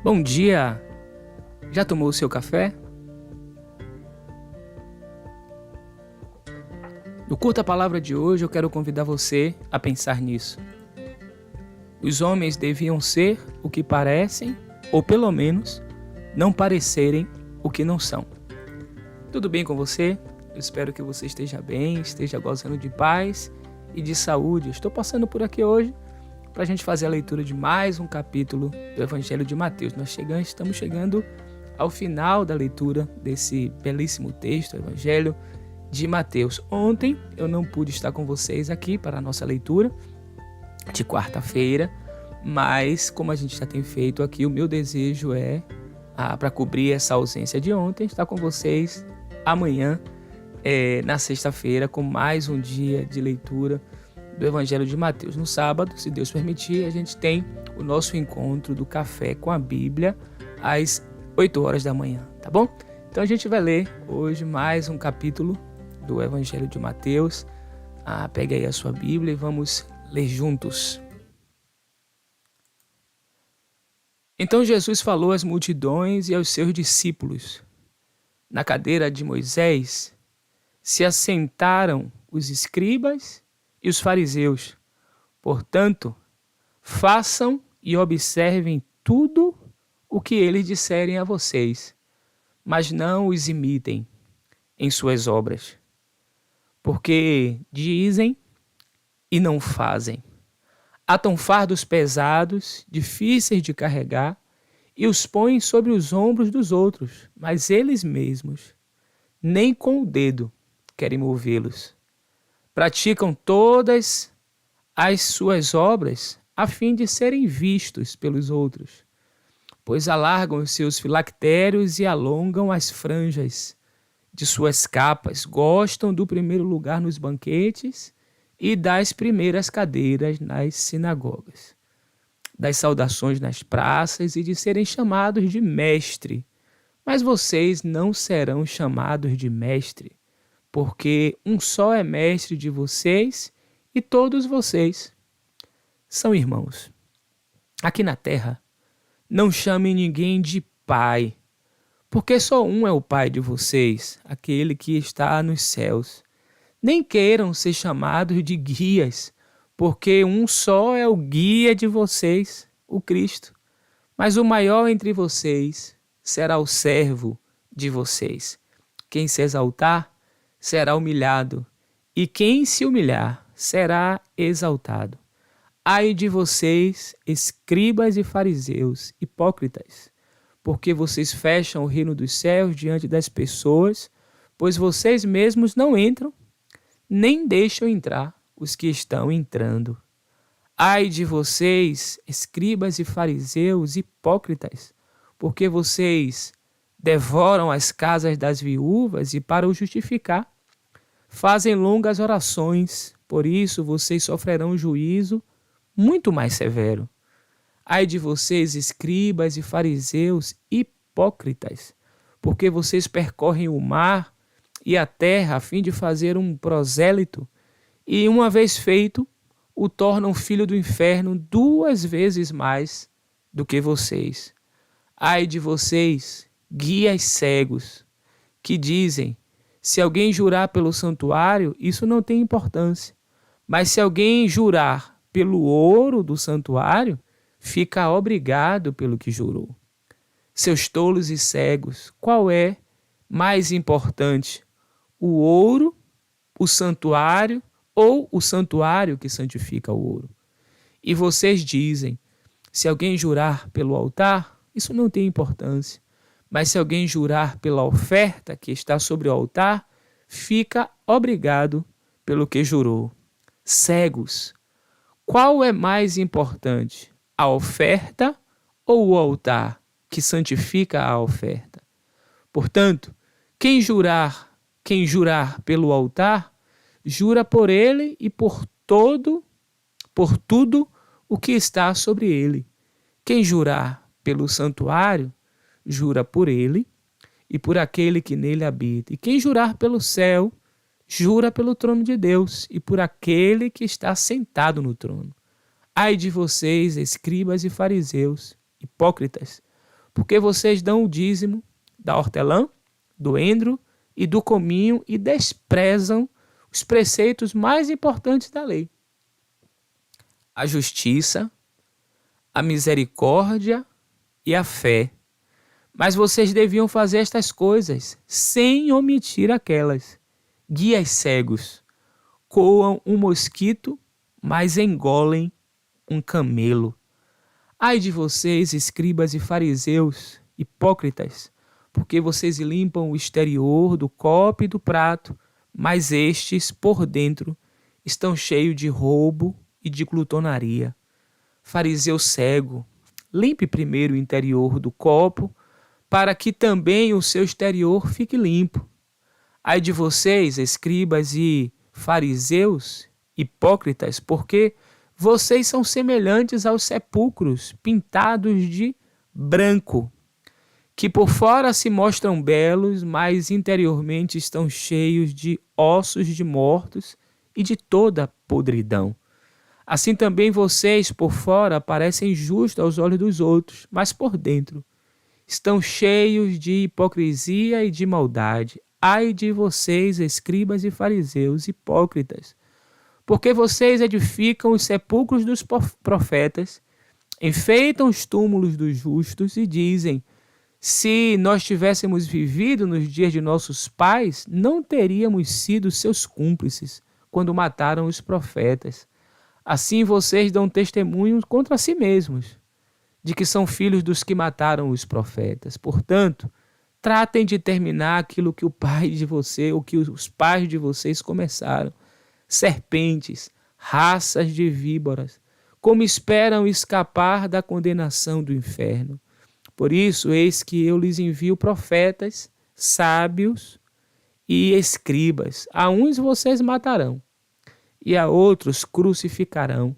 Bom dia! Já tomou o seu café? No Curta Palavra de hoje eu quero convidar você a pensar nisso. Os homens deviam ser o que parecem, ou pelo menos, não parecerem o que não são. Tudo bem com você? Eu espero que você esteja bem, esteja gozando de paz e de saúde. Estou passando por aqui hoje para a gente fazer a leitura de mais um capítulo do Evangelho de Mateus. Estamos chegando ao final da leitura desse belíssimo texto, o Evangelho de Mateus. Ontem eu não pude estar com vocês aqui para a nossa leitura de quarta-feira, mas como a gente já tem feito aqui, o meu desejo é, para cobrir essa ausência de ontem, estar com vocês amanhã, na sexta-feira, com mais um dia de leitura do Evangelho de Mateus. No sábado, se Deus permitir, a gente tem o nosso encontro do Café com a Bíblia às 8 horas da manhã, tá bom? Então a gente vai ler hoje mais um capítulo do Evangelho de Mateus. Pegue aí a sua Bíblia e vamos ler juntos. Então Jesus falou às multidões e aos seus discípulos. Na cadeira de Moisés se assentaram os escribas e os fariseus. Portanto, façam e observem tudo o que eles disserem a vocês, mas não os imitem em suas obras, porque dizem e não fazem. Atam fardos pesados, difíceis de carregar, e os põem sobre os ombros dos outros, mas eles mesmos nem com o dedo querem movê-los. Praticam todas as suas obras a fim de serem vistos pelos outros, pois alargam os seus filactérios e alongam as franjas de suas capas, gostam do primeiro lugar nos banquetes e das primeiras cadeiras nas sinagogas, das saudações nas praças e de serem chamados de mestre. Mas vocês não serão chamados de mestre, porque um só é mestre de vocês e todos vocês são irmãos. Aqui na terra, não chamem ninguém de pai, porque só um é o pai de vocês, aquele que está nos céus. Nem queiram ser chamados de guias, porque um só é o guia de vocês, o Cristo. Mas o maior entre vocês será o servo de vocês. Quem se exaltar será humilhado, e quem se humilhar será exaltado. Ai de vocês, escribas e fariseus, hipócritas, porque vocês fecham o reino dos céus diante das pessoas, pois vocês mesmos não entram, nem deixam entrar os que estão entrando. Ai de vocês, escribas e fariseus, hipócritas, porque vocês devoram as casas das viúvas e, para o justificar, fazem longas orações. Por isso vocês sofrerão juízo muito mais severo. Ai de vocês, escribas e fariseus hipócritas, porque vocês percorrem o mar e a terra a fim de fazer um prosélito, e uma vez feito, o tornam filho do inferno 2 vezes mais do que vocês. Ai de vocês, guias cegos, que dizem: se alguém jurar pelo santuário, isso não tem importância. Mas se alguém jurar pelo ouro do santuário, fica obrigado pelo que jurou. Seus tolos e cegos, qual é mais importante? O ouro, o santuário ou o santuário que santifica o ouro? E vocês dizem: se alguém jurar pelo altar, isso não tem importância. Mas se alguém jurar pela oferta que está sobre o altar, fica obrigado pelo que jurou. Cegos, qual é mais importante? A oferta ou o altar que santifica a oferta? Portanto, quem jurar pelo altar, jura por ele e por tudo o que está sobre ele. Quem jurar pelo santuário, jura por ele e por aquele que nele habita. E quem jurar pelo céu, jura pelo trono de Deus e por aquele que está sentado no trono. Ai de vocês, escribas e fariseus, hipócritas, porque vocês dão o dízimo da hortelã, do endro e do cominho e desprezam os preceitos mais importantes da lei: a justiça, a misericórdia e a fé. Mas vocês deviam fazer estas coisas sem omitir aquelas. Guias cegos, coam um mosquito, mas engolem um camelo. Ai de vocês, escribas e fariseus, hipócritas, porque vocês limpam o exterior do copo e do prato, mas estes, por dentro, estão cheios de roubo e de glutonaria. Fariseu cego, limpe primeiro o interior do copo, para que também o seu exterior fique limpo. Ai de vocês, escribas e fariseus, hipócritas, porque vocês são semelhantes aos sepulcros pintados de branco, que por fora se mostram belos, mas interiormente estão cheios de ossos de mortos e de toda podridão. Assim também vocês, por fora, parecem justos aos olhos dos outros, mas por dentro estão cheios de hipocrisia e de maldade. Ai de vocês, escribas e fariseus, hipócritas, porque vocês edificam os sepulcros dos profetas, enfeitam os túmulos dos justos e dizem: se nós tivéssemos vivido nos dias de nossos pais, não teríamos sido seus cúmplices quando mataram os profetas. Assim vocês dão testemunho contra si mesmos, de que são filhos dos que mataram os profetas. Portanto, tratem de terminar aquilo que o pai de você, ou que os pais de vocês começaram. Serpentes, raças de víboras, como esperam escapar da condenação do inferno. Por isso, eis que eu lhes envio profetas, sábios e escribas. A uns vocês matarão, e a outros crucificarão.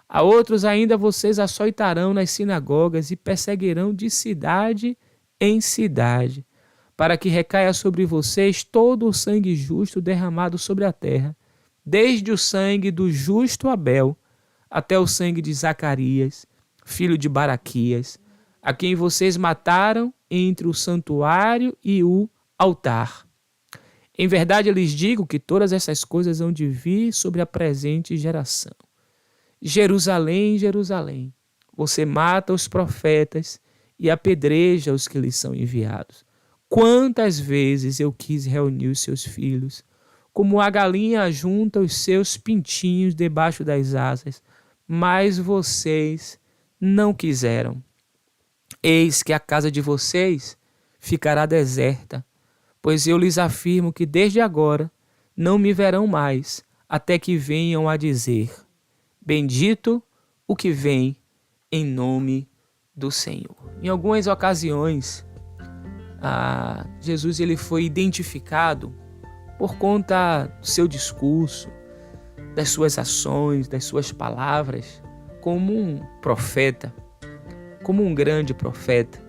A outros ainda vocês açoitarão nas sinagogas e perseguirão de cidade em cidade, para que recaia sobre vocês todo o sangue justo derramado sobre a terra, desde o sangue do justo Abel até o sangue de Zacarias, filho de Baraquias, a quem vocês mataram entre o santuário e o altar. Em verdade, eu lhes digo que todas essas coisas hão de vir sobre a presente geração. Jerusalém, Jerusalém, você mata os profetas e apedreja os que lhes são enviados. Quantas vezes eu quis reunir os seus filhos, como a galinha junta os seus pintinhos debaixo das asas, mas vocês não quiseram. Eis que a casa de vocês ficará deserta, pois eu lhes afirmo que desde agora não me verão mais, até que venham a dizer: bendito o que vem em nome do Senhor. Em algumas ocasiões, Jesus ele foi identificado por conta do seu discurso, das suas ações, das suas palavras, como um profeta, como um grande profeta.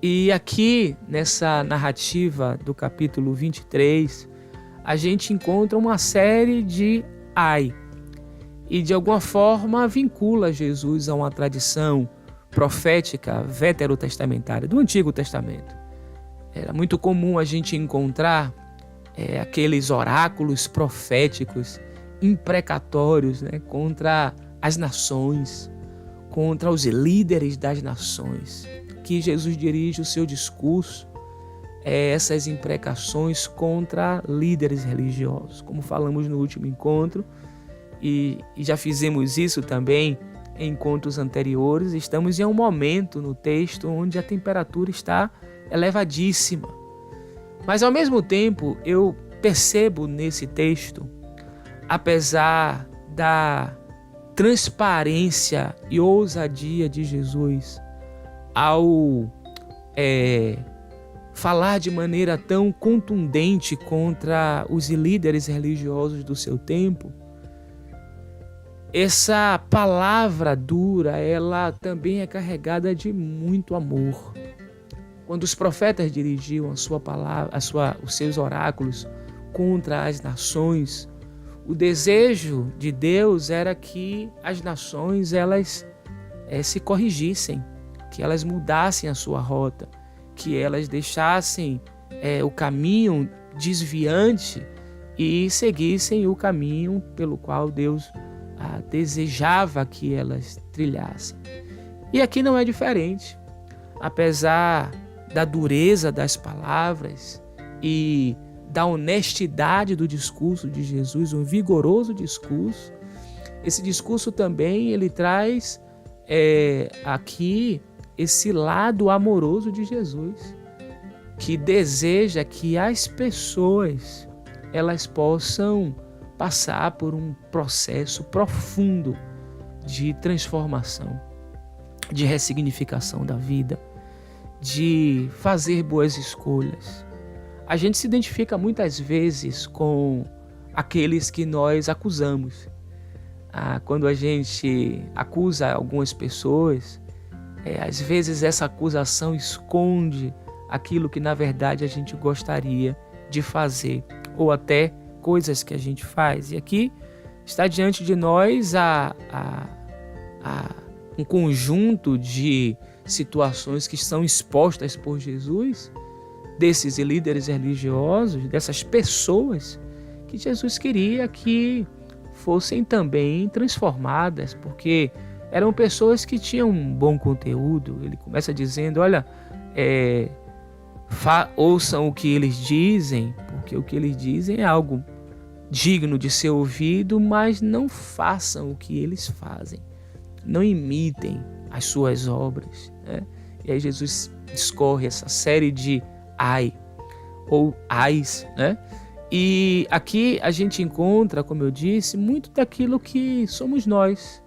E aqui, nessa narrativa do capítulo 23, a gente encontra uma série de ai, e de alguma forma vincula Jesus a uma tradição profética veterotestamentária do Antigo Testamento. Era muito comum a gente encontrar aqueles oráculos proféticos imprecatórios, contra as nações, contra os líderes das nações, que Jesus dirige o seu discurso, essas imprecações contra líderes religiosos, como falamos no último encontro, e já fizemos isso também em encontros anteriores. Estamos em um momento no texto onde a temperatura está elevadíssima. Mas ao mesmo tempo eu percebo nesse texto, apesar da transparência e ousadia de Jesus ao falar de maneira tão contundente contra os líderes religiosos do seu tempo, essa palavra dura, ela também é carregada de muito amor. Quando os profetas dirigiam a sua palavra, os seus oráculos contra as nações, o desejo de Deus era que as nações elas se corrigissem, que elas mudassem a sua rota, que elas deixassem o caminho desviante e seguissem o caminho pelo qual Deus desejava que elas trilhassem. E aqui não é diferente. Apesar da dureza das palavras e da honestidade do discurso de Jesus, um vigoroso discurso, esse discurso também ele traz aqui esse lado amoroso de Jesus, que deseja que as pessoas elas possam passar por um processo profundo de transformação, de ressignificação da vida, de fazer boas escolhas. A gente se identifica muitas vezes com aqueles que nós acusamos. Quando a gente acusa algumas pessoas, às vezes essa acusação esconde aquilo que na verdade a gente gostaria de fazer, ou até coisas que a gente faz. E aqui está diante de nós um conjunto de situações que são expostas por Jesus, desses líderes religiosos, dessas pessoas que Jesus queria que fossem também transformadas, porque eram pessoas que tinham um bom conteúdo. Ele começa dizendo, olha, ouçam o que eles dizem, porque o que eles dizem é algo digno de ser ouvido, mas não façam o que eles fazem, não imitem as suas obras, né? E aí Jesus discorre essa série de ai, ou ais, né? E aqui a gente encontra, como eu disse, muito daquilo que somos nós.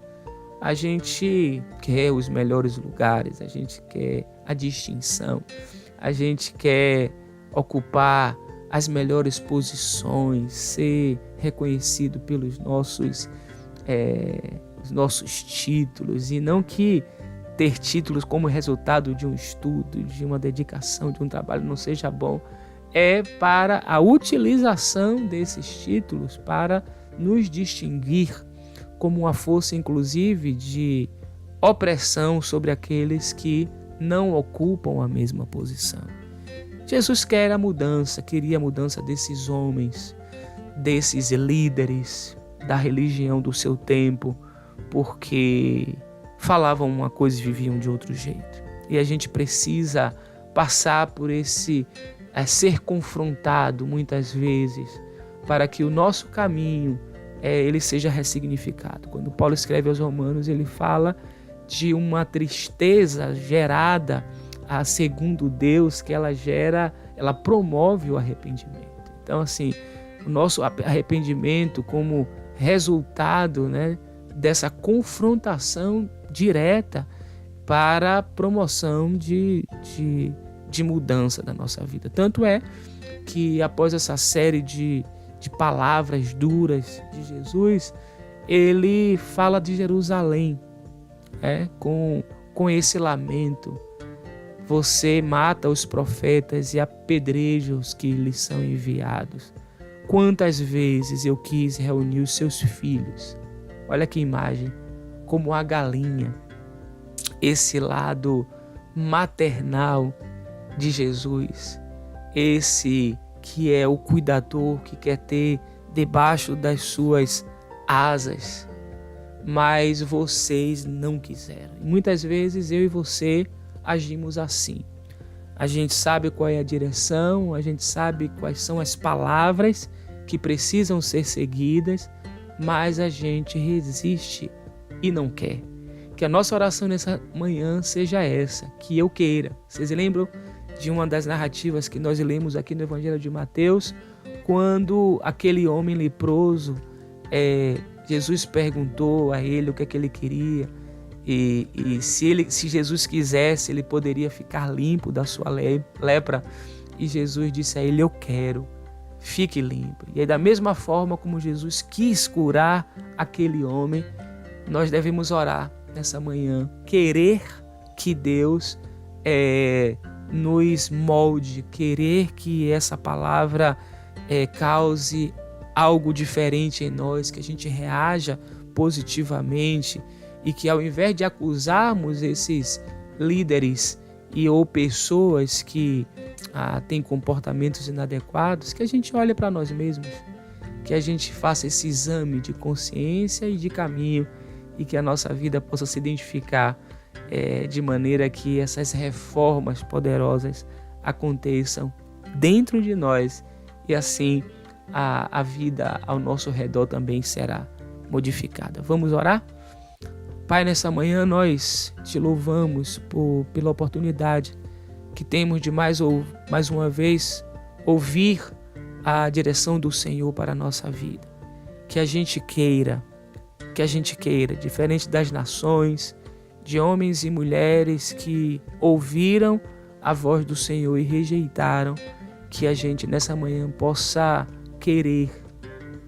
A gente quer os melhores lugares, a gente quer a distinção, a gente quer ocupar as melhores posições, ser reconhecido pelos nossos títulos, e não que ter títulos como resultado de um estudo, de uma dedicação, de um trabalho não seja bom. É para a utilização desses títulos para nos distinguir como uma força, inclusive, de opressão sobre aqueles que não ocupam a mesma posição. Jesus queria a mudança desses homens, desses líderes da religião do seu tempo, porque falavam uma coisa e viviam de outro jeito. E a gente precisa passar por ser confrontado muitas vezes para que o nosso caminho ele seja ressignificado. Quando Paulo escreve aos Romanos, ele fala de uma tristeza gerada segundo Deus, que ela promove o arrependimento. Então, assim, o nosso arrependimento como resultado, né, dessa confrontação direta para a promoção de mudança da nossa vida. Tanto é que após essa série de palavras duras de Jesus, ele fala de Jerusalém, com esse lamento. Você mata os profetas e apedreja os que lhes são enviados. Quantas vezes eu quis reunir os seus filhos. Olha que imagem, como a galinha. Esse lado maternal de Jesus, esse que é o cuidador, que quer ter debaixo das suas asas, mas vocês não quiseram. E muitas vezes eu e você agimos assim. A gente sabe qual é a direção, a gente sabe quais são as palavras que precisam ser seguidas, mas a gente resiste e não quer. Que a nossa oração nessa manhã seja essa, que eu queira. Vocês lembram de uma das narrativas que nós lemos aqui no Evangelho de Mateus, quando aquele homem leproso, Jesus perguntou a ele o que é que ele queria, e se Jesus quisesse, ele poderia ficar limpo da sua lepra, e Jesus disse a ele, eu quero, fique limpo. E aí, da mesma forma como Jesus quis curar aquele homem, nós devemos orar nessa manhã, querer que Deus nos molde, querer que essa palavra cause algo diferente em nós, que a gente reaja positivamente e que, ao invés de acusarmos esses líderes ou pessoas que têm comportamentos inadequados, que a gente olhe para nós mesmos, que a gente faça esse exame de consciência e de caminho e que a nossa vida possa se identificar de maneira que essas reformas poderosas aconteçam dentro de nós e assim a vida ao nosso redor também será modificada. Vamos orar? Pai, nessa manhã nós te louvamos pela oportunidade que temos de mais uma vez ouvir a direção do Senhor para a nossa vida. Que a gente queira, diferente das nações, de homens e mulheres que ouviram a voz do Senhor e rejeitaram, que a gente nessa manhã possa querer,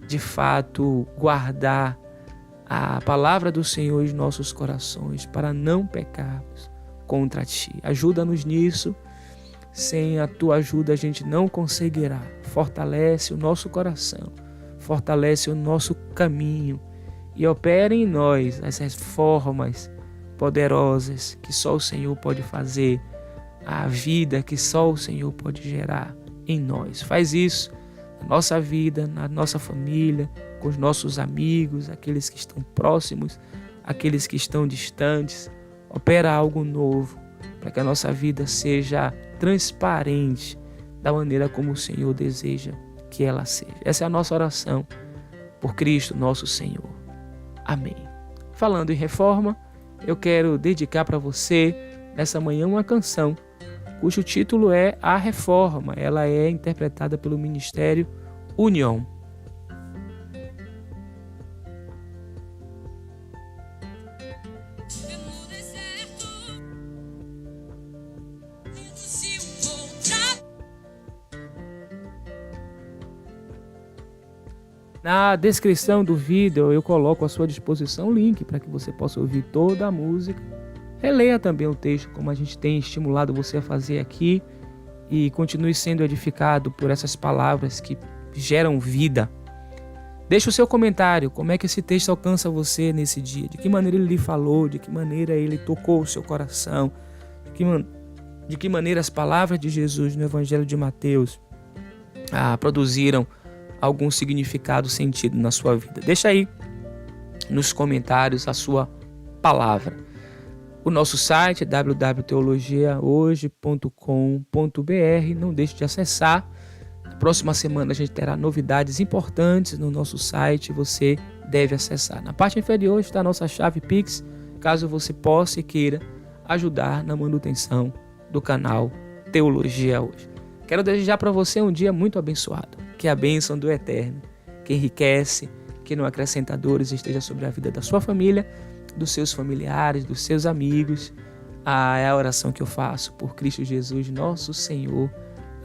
de fato, guardar a palavra do Senhor em nossos corações para não pecarmos contra Ti. Ajuda-nos nisso. Sem a Tua ajuda a gente não conseguirá. Fortalece o nosso coração, fortalece o nosso caminho e opera em nós as reformas poderosas que só o Senhor pode fazer, a vida que só o Senhor pode gerar em nós. Faz isso na nossa vida, na nossa família, com os nossos amigos, aqueles que estão próximos, aqueles que estão distantes. Opera algo novo para que a nossa vida seja transparente da maneira como o Senhor deseja que ela seja. Essa é a nossa oração por Cristo nosso Senhor. Amém. Falando em reforma, eu quero dedicar para você nessa manhã uma canção cujo título é A Reforma. Ela é interpretada pelo Ministério União. Na descrição do vídeo eu coloco à sua disposição o link para que você possa ouvir toda a música. Releia também o texto, como a gente tem estimulado você a fazer aqui, e continue sendo edificado por essas palavras que geram vida. Deixe o seu comentário, como é que esse texto alcança você nesse dia, de que maneira ele lhe falou, de que maneira ele tocou o seu coração, de que maneira as palavras de Jesus no Evangelho de Mateus produziram algum significado, sentido na sua vida. Deixa aí nos comentários a sua palavra. O nosso site é www.teologiahoje.com.br. Não deixe de acessar. Na próxima semana a gente terá novidades importantes no nosso site. Você deve acessar. Na parte inferior está a nossa chave Pix, caso você possa e queira ajudar na manutenção do canal Teologia Hoje. Quero desejar para você um dia muito abençoado. Que a bênção do Eterno, que enriquece, que não acrescenta dores, esteja sobre a vida da sua família, dos seus familiares, dos seus amigos. É a oração que eu faço por Cristo Jesus, nosso Senhor.